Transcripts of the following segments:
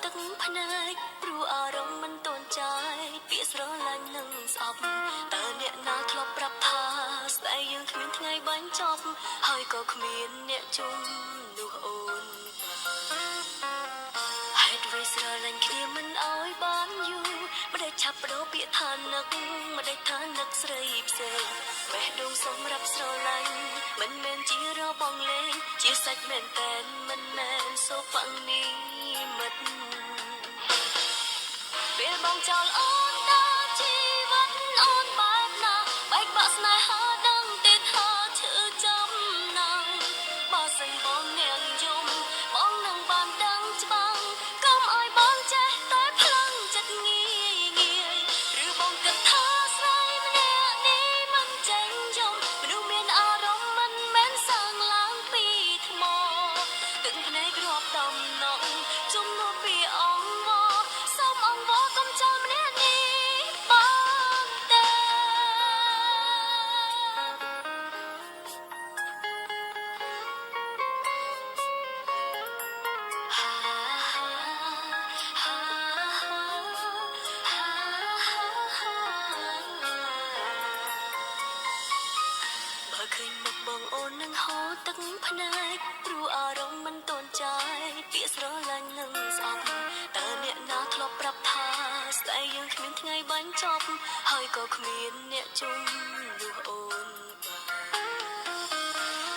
ទឹកភ្នែកព្រោះអារម្មណ៍មិនតូនចាយពាក្យស្រឡាញ់នឹងស្អប់តើអ្នកណាធ្លាប់ប្រាប់ថាស្នេហ៍យើងគ្មានថ្ងៃបាញ់ចប់ហើយក៏គ្មានអ្នកជុំនោះអូនហេតុអ្វីស្រឡាញ់គ្នាមិនអោយបានយូរមិនได้ឆាប់បដូរពាក្យថានឹកមិនได้ថានឹកស្រីផ្សេងបេះដូងសម្រាប់ស្រឡាញ់មិនមែនជារបងលេងជាសាច់មែនតែនមិនមែនសូហ្វាំងនេះមិត្តពេលបងចោលអូនដល់ជីវិតអូនបែបណាបែកបាក់ស្នេហាដឹងទេថាឈឺចំណាំបើសិនបងអ្នកយំបងនឹងបានដឹងច្បាស់កុំឲ្យបងចេះតែផ្លឹងចិត្តងាយងាយឬបងគិតថាស្រីម្នាក់នេះមិនចេញយំមនុស្សមានអារម្មណ៍មិនមែនសាងឡើងពីថ្មទឹកភ្នែករាប់តំណងជំនួសពីអង្វរសូមអង្វរកុំចោលម្នាក់នេះបានទេបើឃើញមុខបងអូននឹងហូរទឹកភ្នែកព្រោះអារម្មណ៍មិនតូនចាយពាក្យស្រឡាញ់នឹងស្អប់តើអ្នកណាធ្លាប់ប្រាប់ថាស្នេហ៍យើងគ្មានថ្ងៃបាញ់ចប់ហើយក៏គ្មានអ្នកជុំនោះអូន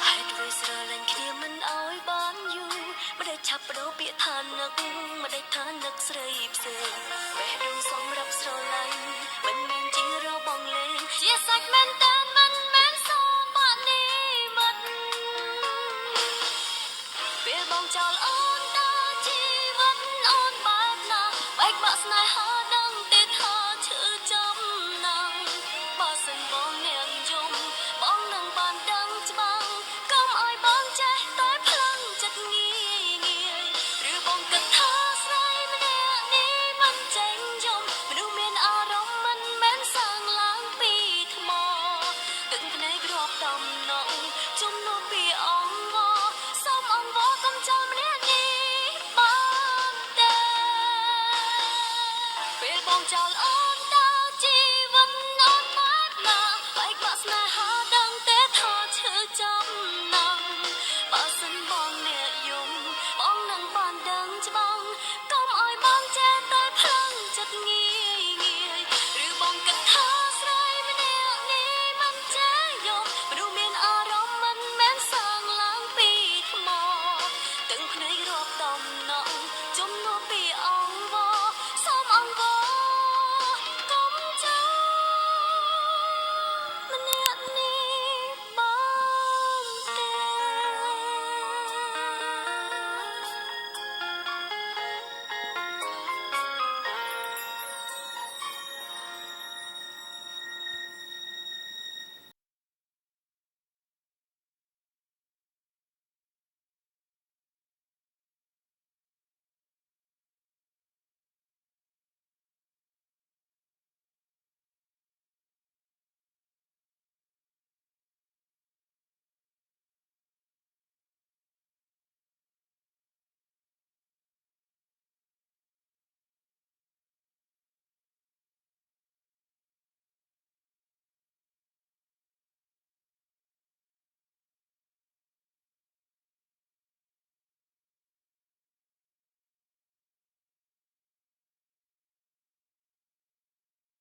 ហេតុអ្វីស្រឡាញ់គ្នាមិនអោយបានយូរមិនได้ឆាប់បដូរពាក្យថានឹកមិនได้ថានឹកស្រីផ្សេងបេះដូងសម្រាប់ស្រឡាញ់មិនមែនជារបងលេងជាសាច់មែនតើ